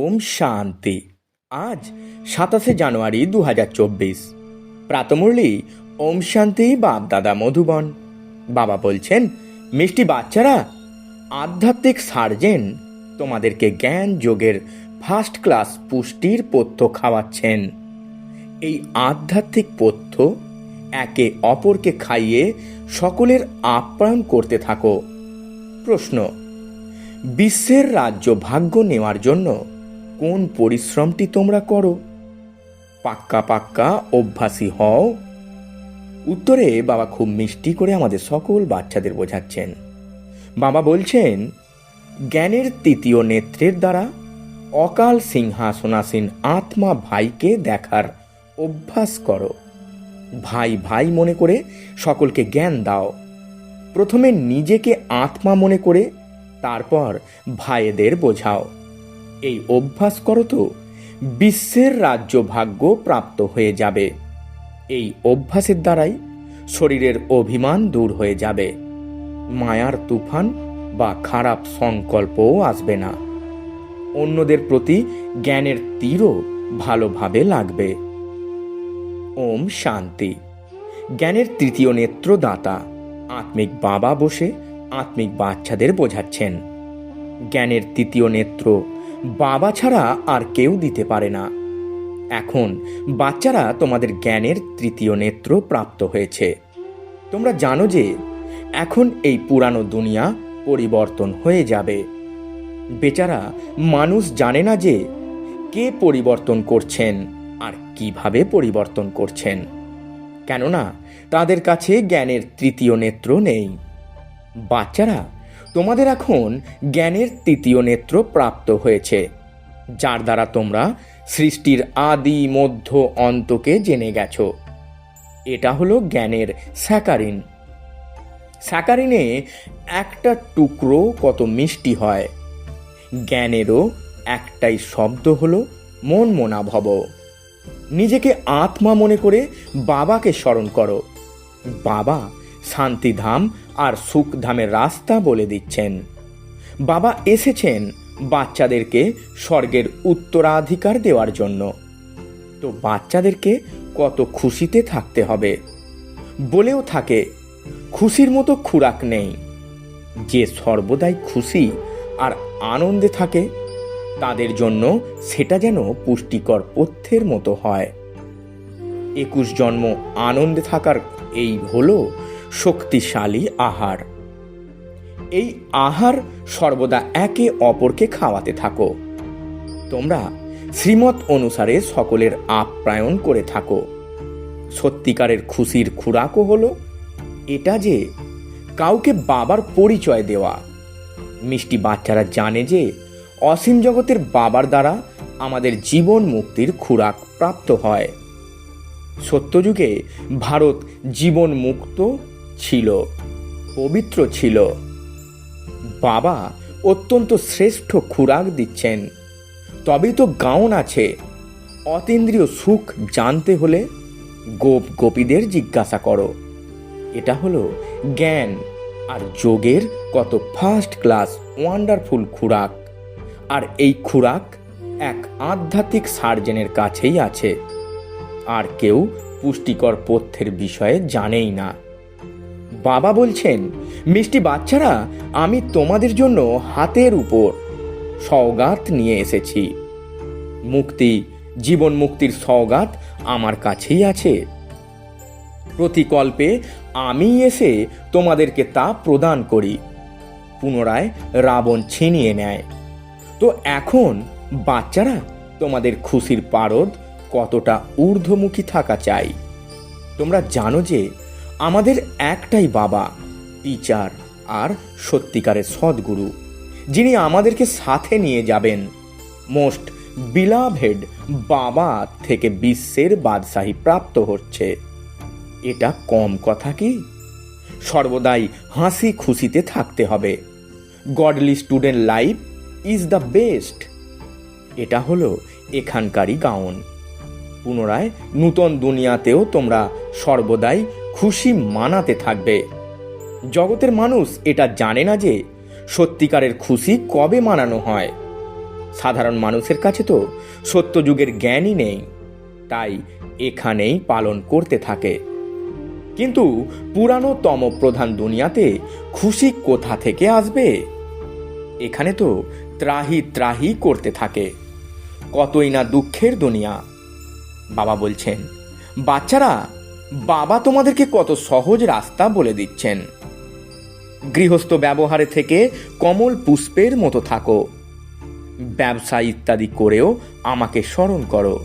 ওম শান্তি। আজ 27 জানুয়ারি 2024। প্রাতমুরলি ওম শান্তি বাপ-দাদা মধুবন। বাবা বলছেন, মিষ্টি বাচ্চারা, আধ্যাত্মিক সার্জেন তোমাদেরকে জ্ঞান যোগের ফার্স্ট ক্লাস পুষ্টির পথ্য খাওয়াচ্ছেন। এই আধ্যাত্মিক পথ্য একে অপরকে খাইয়ে সকলের আপ্যায়ন করতে থাকো। প্রশ্ন: বিশ্বের রাজ্য ভাগ্য নেওয়ার জন্য কোন পরিশ্রমটি তোমরা করো? পাক্কা পাক্কা অভ্যাসী হও। উত্তরে বাবা খুব মিষ্টি করে আমাদের সকল বাচ্চাদের বোঝাচ্ছেন। বাবা বলছেন, জ্ঞানের তৃতীয় নেত্রের দ্বারা অকাল সিংহাসনাসীন আত্মা ভাইকে দেখার অভ্যাস করো। ভাই ভাই মনে করে সকলকে জ্ঞান দাও। প্রথমে নিজেকে আত্মা মনে করে তারপর ভাইদের বোঝাও। এই অভ্যাস করো তো বিশ্বের রাজ্য ভাগ্য প্রাপ্ত হয়ে যাবে। এই অভ্যাসের দ্বারাই শরীরের অভিমান দূর হয়ে যাবে। মায়ার তুফান বা খারাপ সংকল্পও আসবে না। অন্যদের প্রতি জ্ঞানের তীরও ভালোভাবে লাগবে। ওম শান্তি। জ্ঞানের তৃতীয় নেত্রদাতা আত্মিক বাবা বসে আত্মিক বাচ্চাদের বোঝাচ্ছেন। জ্ঞানের তৃতীয় নেত্র বাবা ছাড়া আর কেউ দিতে পারে না। এখন বাচ্চারা তোমাদের জ্ঞানের তৃতীয় নেত্র প্রাপ্ত হয়েছে। তোমরা জানো যে এখন এই পুরানো দুনিয়া পরিবর্তন হয়ে যাবে। বেচারা মানুষ জানে না যে কে পরিবর্তন করছেন আর কিভাবে পরিবর্তন করছেন, কেননা তাদের কাছে জ্ঞানের তৃতীয় নেত্র নেই। বাচ্চারা, তোমাদের এখন জ্ঞানের তৃতীয় নেত্র প্রাপ্ত হয়েছে, যার দ্বারা তোমরা সৃষ্টির আদি মধ্য অন্তকে জেনে গেছো। এটা হলো জ্ঞানের স্যাকারিন। স্যাকারিনে একটা টুকরো কত মিষ্টি হয়। জ্ঞানেরও একটাই শব্দ হলো মন মনা ভব। নিজেকে আত্মা মনে করে বাবাকে স্মরণ করো। বাবা শান্তিধাম আর সুখধামের রাস্তা বলে দিচ্ছেন। বাবা এসেছেন বাচ্চাদেরকে স্বর্গের উত্তরাধিকার দেওয়ার জন্য। তো বাচ্চাদেরকে কত খুশিতে থাকতে হবে। বলেও থাকে, খুশির মতো খুরাক নেই। যে সর্বদাই খুশি আর আনন্দে থাকে তাদের জন্য সেটা যেন পুষ্টিকর পথ্যের মতো হয়। 21 জন্ম আনন্দে থাকার এই হলো শক্তিশালী আহার। এই আহার সর্বদা একে অপরকে খাওয়াতে থাকো। তোমরা শ্রীমত অনুসারে সকলের আপ্যায়ন করে থাকো। সত্যিকারের খুশির খুরাকও হলো এটা যে কাউকে বাবার পরিচয় দেওয়া। মিষ্টি বাচ্চারা জানে যে অসীম জগতের বাবার দ্বারা আমাদের জীবন মুক্তির খুরাক প্রাপ্ত হয়। সত্যযুগে ভারত জীবন মুক্ত ছিল, পবিত্র ছিল। বাবা অত্যন্ত শ্রেষ্ঠ খুরাক দিচ্ছেন। তবেই তো গাউন আছে। অতীন্দ্রিয় সুখ জানতে হলে গোপ গোপীদের জিজ্ঞাসা করো। এটা হলো জ্ঞান আর যোগের কত ফার্স্ট ক্লাস ওয়ান্ডারফুল খুরাক। আর এই খুরাক এক আধ্যাত্মিক সার্জেনের কাছেই আছে। আর কেউ পুষ্টিকর পথ্যের বিষয়ে জানেই না। বাবা বলছেন, মিষ্টি বাচ্চারা, আমি তোমাদের জন্য হাতের উপর সওগাত নিয়ে এসেছি। মুক্তি, জীবন মুক্তির সওগাত আমার কাছেই আছে। প্রতিকল্পে আমি এসে তোমাদেরকে তা প্রদান করি। পুনরায় রাবণ ছিনিয়ে নেয়। তো এখন বাচ্চারা, তোমাদের খুশির পারদ কতটা ঊর্ধ্বমুখী থাকা চাই। তোমরা জানো যে আমাদের একটাই বাবা, টিচার আর সত্যিকারের সদ্গুরু, যিনি আমাদেরকে সাথে নিয়ে যাবেন। মোস্ট বিলাভেড বাবা থেকে বিশ্বের বাদশাহী প্রাপ্ত হচ্ছে। এটা কম কথা কি? সর্বদাই হাসি খুশিতে থাকতে হবে। Godly student life is the best. এটা হলো এখানকারই গাউন। পুনরায় নূতন দুনিয়াতেও তোমরা সর্বদাই খুশি মানাতে থাকবে। জগতের মানুষ এটা জানে না যে সত্যিকারের খুশি কবে মানানো হয়। সাধারণ মানুষের কাছে তো সত্যযুগের জ্ঞানই নেই, তাই এখানেই পালন করতে থাকে। কিন্তু পুরানো তমপ্রধান দুনিয়াতে খুশি কোথা থেকে আসবে? এখানে তো ত্রাহি ত্রাহি করতে থাকে, কতই না দুঃখের দুনিয়া। বাবা বলছেন, বাচ্চারা, বাবা তোমাদেরকে কত সহজ রাস্তা বলে দিচ্ছেন। গৃহস্থ ব্যবহারে থেকে কমল পুষ্পের মতো থাকো, ব্যবসা ইত্যাদি করেও আমাকে স্মরণ করো।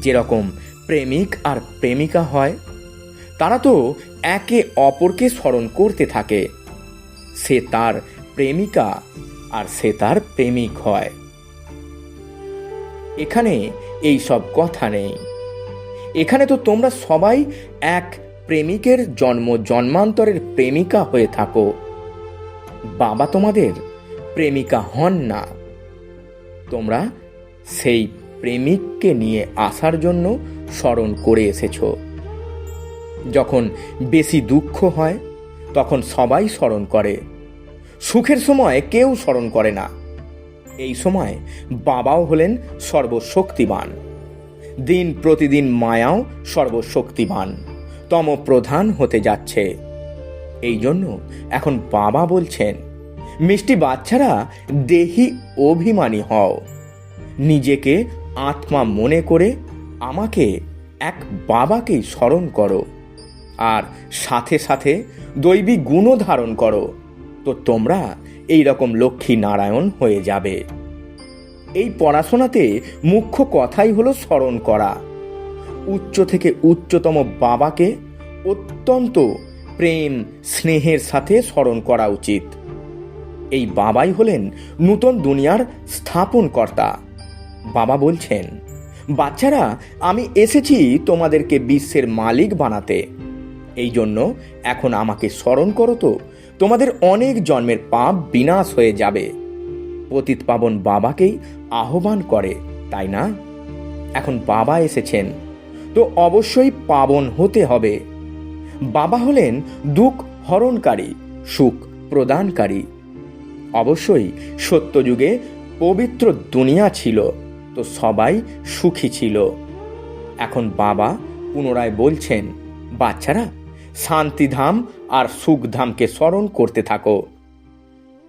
যেরকম প্রেমিক আর প্রেমিকা হয়, তারা তো একে অপরকে স্মরণ করতে থাকে। সে তার প্রেমিকা আর সে তার প্রেমিক হয়। এখানে এই সব কথা নেই। এখানে তো তোমরা সবাই এক প্রেমিকের জন্ম জন্মান্তরের প্রেমিকা হয়ে থাকো। বাবা তোমাদের প্রেমিকা হন না, তোমরা সেই প্রেমিককে নিয়ে আসার জন্য স্মরণ করে এসেছ। যখন বেশি দুঃখ হয় তখন সবাই স্মরণ করে, সুখের সময় কেউ স্মরণ করে না। এই সময় বাবাও হলেন সর্বশক্তিমান, দিন প্রতিদিন মায়াও সর্বশক্তিমান, তমপ্রধান হতে যাচ্ছে। এই জন্য এখন বাবা বলছেন, মিষ্টি বাচ্চারা, দেহি অভিমানী হও, নিজেকে আত্মা মনে করে আমাকে এক বাবাকেই স্মরণ করো, আর সাথে সাথে দৈবিক গুণও ধারণ করো, তো তোমরা এই রকম লক্ষ্মী নারায়ণ হয়ে যাবে। এই পড়াশোনাতে মুখ্য কথাই হলো স্মরণ করা। উচ্চ থেকে উচ্চতম বাবাকে অত্যন্ত প্রেম স্নেহের সাথে স্মরণ করা উচিত। এই বাবাই হলেন নূতন দুনিয়ার স্থাপনকর্তা। বাবা বলছেন, বাচ্চারা, আমি এসেছি তোমাদেরকে বিশ্বের মালিক বানাতে। এই জন্য এখন আমাকে স্মরণ করো, তো তোমাদের অনেক জন্মের পাপ বিনাশ হয়ে যাবে। পতিত পাবন বাবাকেই আহ্বান করে, তাই না? এখন বাবা এসেছেন, তো অবশ্যই পাবন হতে হবে। বাবা হলেন দুঃখ হরণকারী, সুখ প্রদানকারী। অবশ্যই সত্যযুগে পবিত্র দুনিয়া ছিল, তো সবাই সুখী ছিল। এখন বাবা পুনরায় বলছেন, বাচ্চারা, শান্তিধাম আর সুখধামকে স্মরণ করতে থাকো।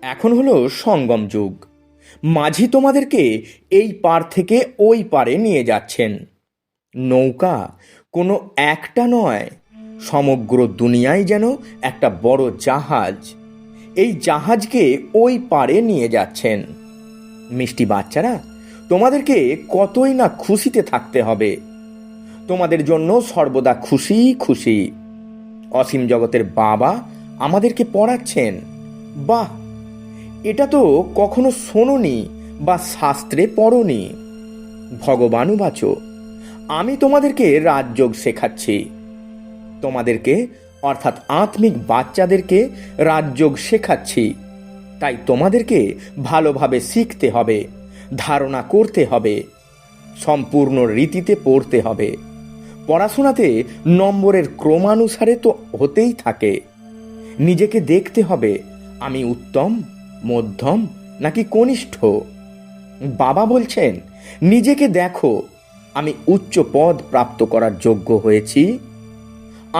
এখন হলো সঙ্গম যুগ। মাঝি তোমাদেরকে এই পার থেকে ওই পারে নিয়ে যাচ্ছেন। নৌকা কোনো একটা নয়, সমগ্র দুনিয়ায় যেন একটা বড় জাহাজ। এই জাহাজকে ওই পারে নিয়ে যাচ্ছেন। মিষ্টি বাচ্চারা, তোমাদেরকে কতই না খুশিতে থাকতে হবে। তোমাদের জন্য সর্বদা খুশি খুশি। অসীম জগতের বাবা আমাদেরকে পড়াচ্ছেন। বাহ, এটা তো কখনো শোনোনি বা শাস্ত্রে পড়োনি। ভগবানুবাচ, আমি তোমাদেরকে রাজযোগ শেখাচ্ছি। তোমাদেরকে অর্থাৎ আত্মিক বাচ্চাদেরকে রাজযোগ শেখাচ্ছি। তাই তোমাদেরকে ভালোভাবে শিখতে হবে, ধারণা করতে হবে, সম্পূর্ণ রীতিতে পড়তে হবে। পড়াশোনাতে নম্বরের ক্রমানুসারে তো হতেই থাকে। নিজেকে দেখতে হবে, আমি উত্তম, মধ্যম নাকি কনিষ্ঠ। বাবা বলছেন, নিজেকে দেখো, আমি উচ্চ পদ প্রাপ্ত করার যোগ্য হয়েছি,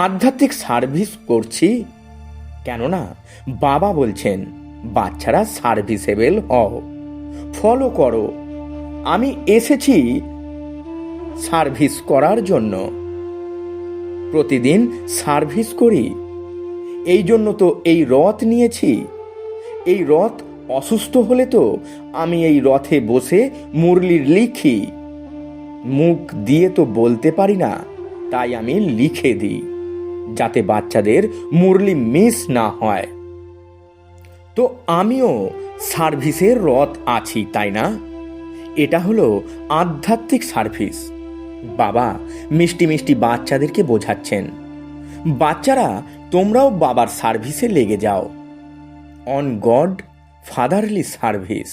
আধ্যাত্মিক সার্ভিস করছি। কেননা বাবা বলছেন, বাচ্চারা সার্ভিসেবল হও, ফলো করো। আমি এসেছি সার্ভিস করার জন্য। প্রতিদিন সার্ভিস করি, এই জন্য তো এই রথ নিয়েছি। এই রথ অসুস্থ হলে তো আমি এই রথে বসে মুরলি লিখি। মুখ দিয়ে তো বলতে পারি না, তাই আমি লিখে দিই, যাতে বাচ্চাদের মুরলি মিস না হয়। তো আমিও সার্ভিসের রথ আছি, তাই না? এটা হলো আধ্যাত্মিক সার্ভিস। বাবা মিষ্টি মিষ্টি বাচ্চাদেরকে বোঝাচ্ছেন, বাচ্চারা, তোমরাও বাবার সার্ভিসে লেগে যাও। On god fatherly service.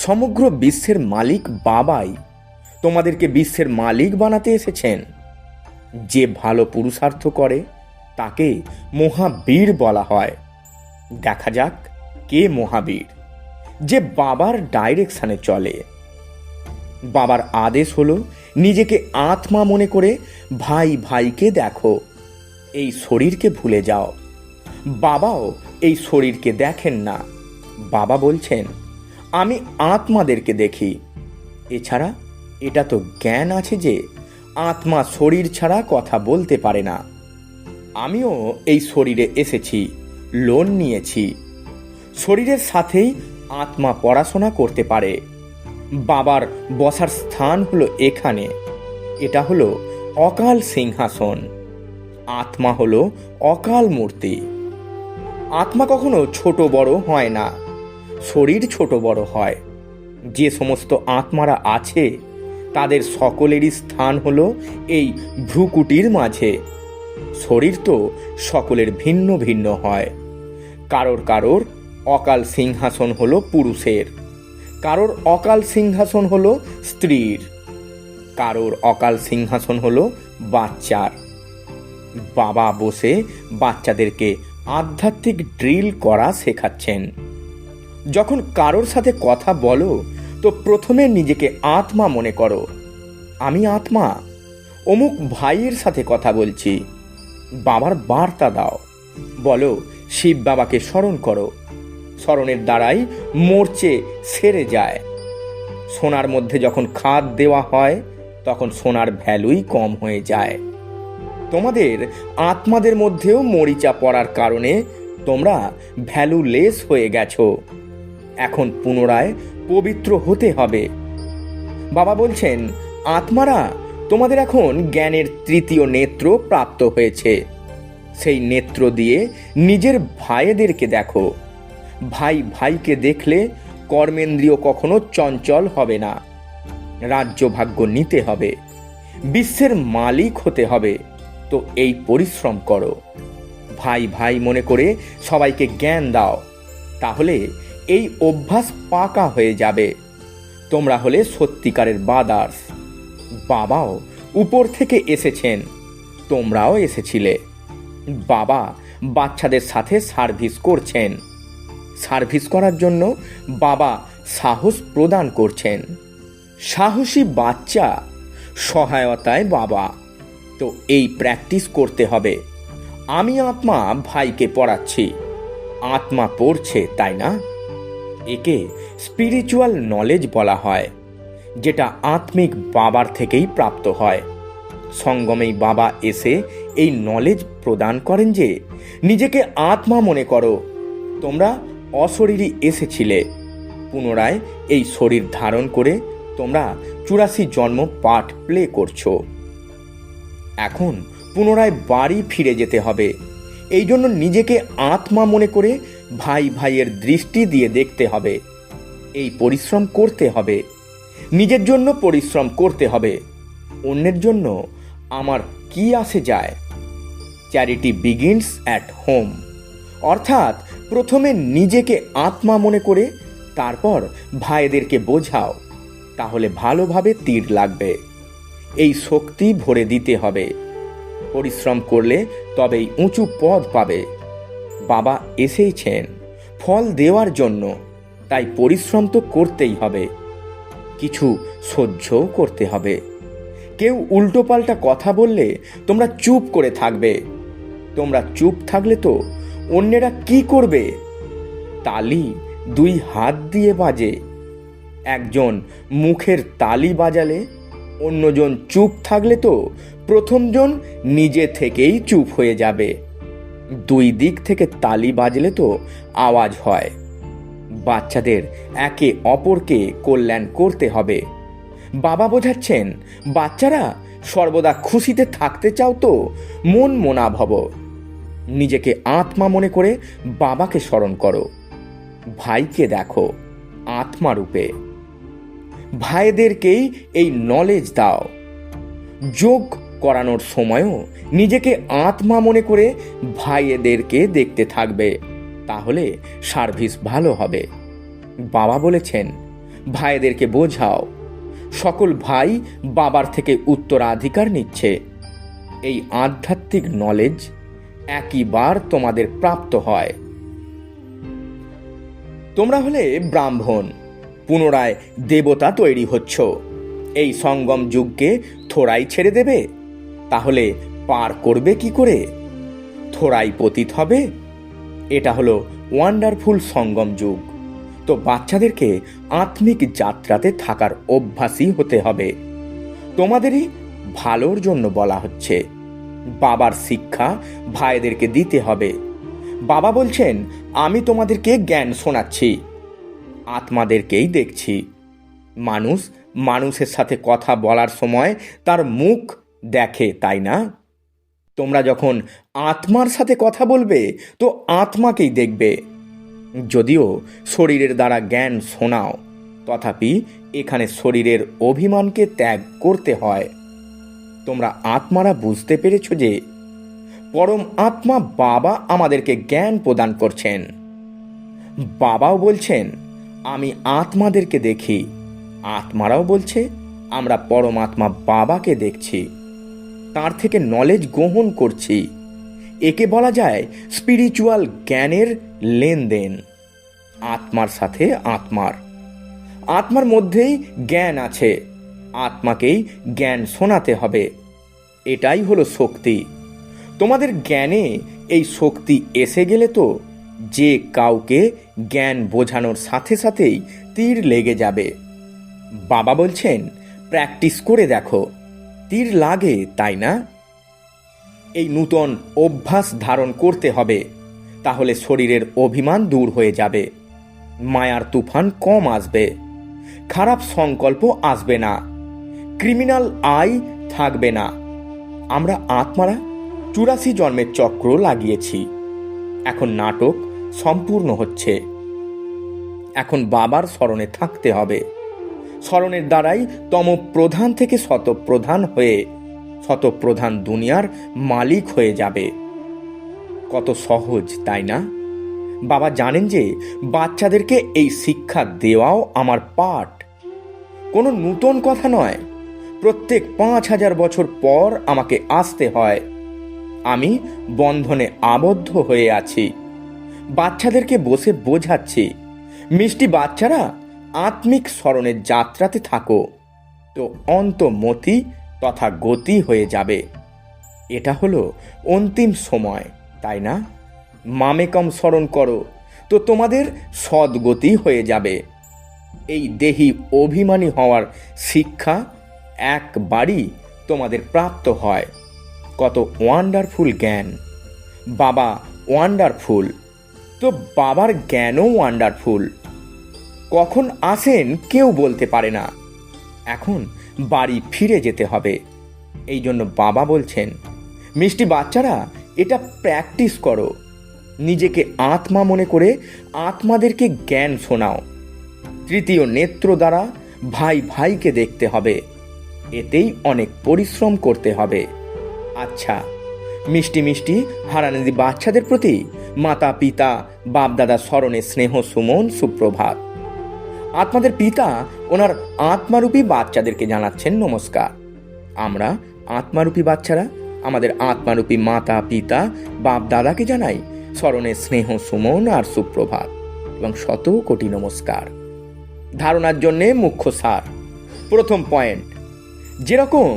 সমগ্র বিশ্বের মালিক বাবাই তোমাদেরকে বিশ্বের মালিক বানাতে এসেছেন। যে ভালো পুরুষার্থ করে তাকে মহাবীর বলা হয়। দেখা যাক কে মহাবীর। যে বাবার ডাইরেকশনে চলে। বাবার আদেশ হলো নিজেকে আত্মা মনে করে ভাই ভাইকে দেখো, এই শরীরকে ভুলে যাও। বাবাও এই শরীরকে দেখেন না। বাবা বলছেন আমি আত্মাদেরকে দেখি। এছাড়া এটা তো জ্ঞান আছে যে আত্মা শরীর ছাড়া কথা বলতে পারে না। আমিও এই শরীরে এসেছি, লোন নিয়েছি। শরীরের সাথেই আত্মা পড়াশোনা করতে পারে। বাবার বসার স্থান হলো এখানে। এটা হলো অকাল সিংহাসন। আত্মা হলো অকাল মূর্তি। আত্মা কখনো ছোট বড় হয় না, শরীর ছোট বড় হয়। যে সমস্ত আত্মারা আছে তাদের সকলেরই স্থান হলো এই ভ্রুকুটির মাঝে। শরীর তো সকলের ভিন্ন ভিন্ন হয়। কারোর কারোর অকাল সিংহাসন হলো পুরুষের, কারোর অকাল সিংহাসন হলো স্ত্রীর, কারোর অকাল সিংহাসন হলো বাচ্চার। বাবা বসে বাচ্চাদেরকে আধ্যাত্মিক ড্রিল করা শেখাচ্ছেন। যখন কারোর সাথে কথা বলো তো প্রথমে নিজেকে আত্মা মনে করো। আমি আত্মা, অমুক ভাইয়ের সাথে কথা বলছি। বাবার বার্তা দাও, বলো শিব বাবাকে স্মরণ করো। স্মরণের দ্বারাই মরচে সেরে যায়। সোনার মধ্যে যখন খাদ দেওয়া হয় তখন সোনার ভ্যালুই কম হয়ে যায়। তোমাদের আত্মাদের মধ্যেও মরিচা পড়ার কারণে তোমরা ভ্যালুলেস হয়ে গেছো। এখন পুনরায় পবিত্র হতে হবে। বাবা বলছেন আত্মারা তোমাদের এখন জ্ঞানের তৃতীয় নেত্র প্রাপ্ত হয়েছে। সেই নেত্র দিয়ে নিজের ভাইদেরকে দেখো। ভাই ভাইকে দেখলে কর্মেন্দ্রিয় কখনো চঞ্চল হবে না। রাজ্য ভাগ্য নিতে হবে, বিশ্বের মালিক হতে হবে। তো এই পরিশ্রম করো। ভাই ভাই মনে করে সবাইকে জ্ঞান দাও। তাহলে এই অভ্যাস পাকা হয়ে যাবে। তোমরা হলে সত্যিকারের বাদার্স। বাবাও উপর থেকে এসেছেন, তোমরাও এসেছিলে। বাবা বাচ্চাদের সাথে সার্ভিস করছেন। সার্ভিস করার জন্য বাবা সাহস প্রদান করছেন। সাহসী বাচ্চা সহায়তায় বাবা। তো এই প্র্যাকটিস করতে হবে। আমি আত্মা ভাইকে পড়াচ্ছি, আত্মা পড়ছে, তাই না? একে স্পিরিচুয়াল নলেজ বলা হয়, যেটা আত্মিক বাবার থেকেই প্রাপ্ত হয়। সঙ্গমেই বাবা এসে এই নলেজ প্রদান করেন যে নিজেকে আত্মা মনে করো। তোমরা অশরীরী এসেছিলে, পুনরায় এই শরীর ধারণ করে তোমরা 84 জন্ম পাঠ প্লে করছো। এখন পুনরায় বাড়ি ফিরে যেতে হবে। এই জন্য নিজেকে আত্মা মনে করে ভাই ভাইয়ের দৃষ্টি দিয়ে দেখতে হবে। এই পরিশ্রম করতে হবে। নিজের জন্য পরিশ্রম করতে হবে। অন্যের জন্য আমার কি আসে যায়? Charity begins at home. অর্থাৎ প্রথমে নিজেকে আত্মা মনে করে তারপর ভাইদেরকে বোঝাও, তাহলে ভালোভাবে তীর লাগবে। এই শক্তি ভরে দিতে হবে। পরিশ্রম করলে তবেই উঁচু পদ পাবে। বাবা এসেইছেন ফল দেওয়ার জন্য, তাই পরিশ্রম তো করতেই হবে। কিছু সহ্যও করতে হবে। কেউ উল্টোপাল্টা কথা বললে তোমরা চুপ করে থাকবে। তোমরা চুপ থাকলে তো অন্যেরা কি করবে? তালি 2 হাত দিয়ে বাজে। একজন মুখের তালি বাজালে অন্যজন চুপ থাকলে তো প্রথমজন নিজে থেকেই চুপ হয়ে যাবে। 2 দিক থেকে তালি বাজলে তো আওয়াজ হয়। বাচ্চাদের একে অপরকে কল্যাণ করতে হবে। বাবা বোঝাচ্ছেন বাচ্চারা সর্বদা খুশিতে থাকতে চাও তো মন মনা ভব। নিজেকে আত্মা মনে করে বাবাকে স্মরণ করো। ভাইকে দেখো আত্মা রূপে। ভাইদেরকেই এই নলেজ দাও। যোগ করানোর সময়ও নিজেকে আত্মা মনে করে ভাইদেরকে দেখতে থাকবে, তাহলে সার্ভিস ভালো হবে। বাবা বলেছেন ভাইদেরকে বোঝাও। সকল ভাই বাবার থেকে উত্তরাধিকার নিচ্ছে। এই আধ্যাত্মিক নলেজ একইবার তোমাদের প্রাপ্ত হয়। তোমরা হলে ব্রাহ্মণ, পুনরায় দেবতা তৈরি হচ্ছ। এই সঙ্গম যুগকে থোড়াই ছেড়ে দেবে? তাহলে পার করবে কি করে? থোড়াই পতিত হবে? এটা হলো ওয়ান্ডারফুল সঙ্গম যুগ। তো বাচ্চাদেরকে আত্মিক যাত্রাতে থাকার অভ্যাসী হতে হবে। তোমাদেরই ভালোর জন্য বলা হচ্ছে। বাবার শিক্ষা ভাইদেরকে দিতে হবে। বাবা বলছেন, আমি তোমাদেরকে জ্ঞান শোনাচ্ছি, আত্মাদেরকেই দেখছি। মানুষ মানুষের সাথে কথা বলার সময় তার মুখ দেখে, তাই না? তোমরা যখন আত্মার সাথে কথা বলবে তো আত্মাকেই দেখবে। যদিও শরীরের দ্বারা জ্ঞান শোনাও, তথাপি এখানে শরীরের অভিমানকে ত্যাগ করতে হয়। তোমরা আত্মারা বুঝতে পেরেছ যে পরম আত্মা বাবা আমাদেরকে জ্ঞান প্রদান করছেন। বাবাও বলছেন, আমি আত্মাদেরকে দেখি। আত্মারাও বলছে, আমরা পরমাত্মা বাবাকে দেখছি, তার থেকে নলেজ গ্রহণ করছি। একে বলা যায় স্পিরিচুয়াল জ্ঞানের লেনদেন। আত্মার সাথে আত্মার মধ্যেই জ্ঞান আছে। আত্মাকেই জ্ঞান শোনাতে হবে। এটাই হলো শক্তি। তোমাদের জ্ঞানে এই শক্তি এসে গেলে তো যে কাউকে জ্ঞান বোঝানোর সাথে সাথেই তীর লেগে যাবে। বাবা বলছেন, প্র্যাকটিস করে দেখো, তীর লাগে, তাই না? এই নূতন অভ্যাস ধারণ করতে হবে, তাহলে শরীরের অভিমান দূর হয়ে যাবে, মায়ার তুফান কম আসবে, খারাপ সংকল্প আসবে না, ক্রিমিনাল আই থাকবে না। আমরা আত্মারা 84 জন্মের চক্র লাগিয়েছি। এখন নাটক সম্পূর্ণ হচ্ছে। এখন বাবার স্মরণে থাকতে হবে। স্মরণের দ্বারাই তমপ্রধান থেকে শতপ্রধান হয়ে শতপ্রধান দুনিয়ার মালিক হয়ে যাবে। কত সহজ, তাই না? বাবা জানেন যে বাচ্চাদেরকে এই শিক্ষা দেওয়াও আমার পাঠ। কোনো নূতন কথা নয়। প্রত্যেক 5000 বছর পর আমাকে আসতে হয়। আমি বন্ধনে আবদ্ধ হয়ে আছি। বাচ্চাদেরকে বসে বোঝাচ্ছি, মিষ্টি বাচ্চারা, আত্মিক স্মরণের যাত্রাতে থাকো, তো অন্তমতি তথা গতি হয়ে যাবে। এটা হলো অন্তিম সময়, তাই না? মামেকম স্মরণ করো, তো তোমাদের সদ্গতি হয়ে যাবে। এই দেহি অভিমানী হওয়ার শিক্ষা একবারই তোমাদের প্রাপ্ত হয়। কত ওয়ান্ডারফুল জ্ঞান! বাবা ওয়ান্ডারফুল, তো বাবার জ্ঞানও ওয়ান্ডারফুল। কখন আসেন কেউ বলতে পারে না। এখন বাড়ি ফিরে যেতে হবে। এই জন্য বাবা বলছেন, মিষ্টি বাচ্চারা, এটা প্র্যাকটিস করো। নিজেকে আত্মা মনে করে আত্মাদেরকে জ্ঞান শোনাও। তৃতীয় নেত্র দ্বারা ভাই ভাইকে দেখতে হবে। এতেই অনেক পরিশ্রম করতে হবে। আচ্ছা, মিষ্টি মিষ্টি হারানিদি বাচ্চাদের প্রতি মাতা পিতা বাপদাদা স্মরণে স্নেহ সুমন সুপ্রভাত। আত্মাদের পিতা ওনার আত্মারূপী বাচ্চাদেরকে জানাচ্ছেন নমস্কার। আমরা আত্মারূপী বাচ্চারা আমাদের আত্মারূপী মাতা পিতা বাপ দাদাকে জানাই স্মরণে স্নেহ সুমন আর সুপ্রভাত এবং শত কোটি নমস্কার। ধারণার জন্যে মুখ্য সার। প্রথম পয়েন্ট, যেরকম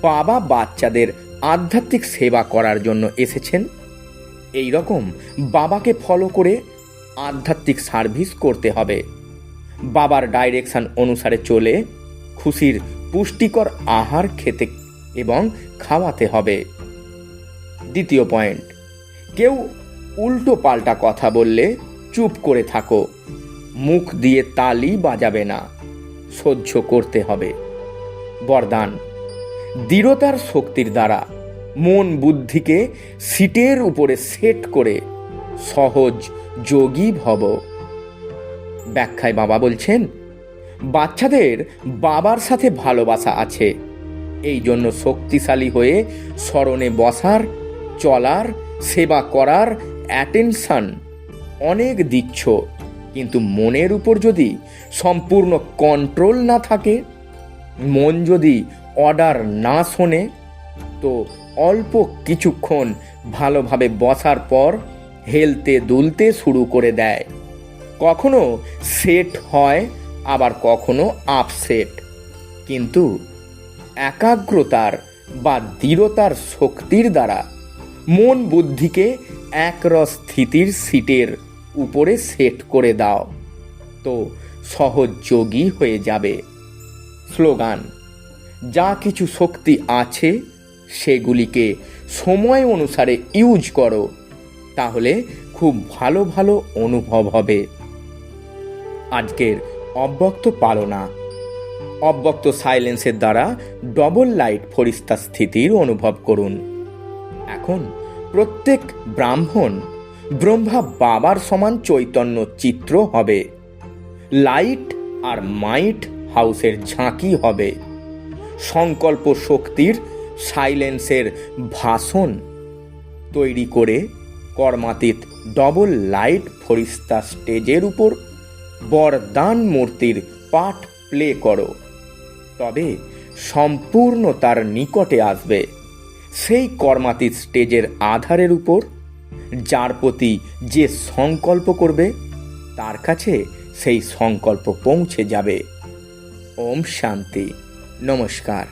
বাবা বাচ্চাদের আধ্যাত্মিক সেবা করার জন্য এসেছেন, এই রকম বাবাকে ফলো করে আধ্যাত্মিক সার্ভিস করতে হবে। বাবার ডাইরেকশন অনুসারে চলে খুশির পুষ্টিকর আহার খেতে এবং খাওয়াতে হবে। দ্বিতীয় পয়েন্ট, কেউ উল্টো পাল্টা কথা বললে চুপ করে থাকো। মুখ দিয়ে তালি বাজাবে না, সহ্য করতে হবে। বরদান, দৃঢ়তার শক্তির দ্বারা মন বুদ্ধিকে সিটের উপরে সেট করে সহজ যোগী ভব। ব্যাখ্যায় বাবা বলছেন, বাচ্চাদের বাবার সাথে ভালোবাসা আছে, এই জন্য শক্তিশালী হয়ে স্মরণে বসার, চলার, সেবা করার অ্যাটেনশন অনেক দিচ্ছ, কিন্তু মনের উপর যদি সম্পূর্ণ কন্ট্রোল না থাকে, মন যদি অর্ডার না শোনে, তো অল্প কিছুক্ষণ ভালোভাবে বসার পর হেলতে দুলতে শুরু করে দেয়। কখনো সেট হয়, আবার কখনো আপসেট। কিন্তু একাগ্রতার বা দৃঢ়তার শক্তির দ্বারা মন বুদ্ধিকে একরস স্থিতির সিটের উপরে সেট করে দাও, তো সহযোগী হয়ে যাবে। স্লোগান: যা কিছু শক্তি আছে সেগুলিকে সময় অনুসারে ইউজ করো, তাহলে খুব ভালো ভালো অনুভব হবে। আজকের অব্যক্ত পালনা। অব্যক্ত সাইলেন্সের দ্বারা ডবল লাইট ফরিস্তা স্থিতির অনুভব করুন। এখন প্রত্যেক ব্রাহ্মণ ব্রহ্মা বাবার সমান চৈতন্য চিত্র হবে। লাইট আর মাইট হাউসের ঝাঁকি হবে। সংকল্প শক্তির সাইলেন্সের ভাষণ তৈরি করে কর্মাতীত ডবল লাইট ফরিস্তা স্টেজের উপর বরদান মূর্তির পাঠ প্লে করো, তবে সম্পূর্ণ তার নিকটে আসবে। সেই কর্মাতীত স্টেজের আধারের উপর যার প্রতি যে সংকল্প করবে তার কাছে সেই সংকল্প পৌঁছে যাবে। ওম শান্তি। নমস্কার।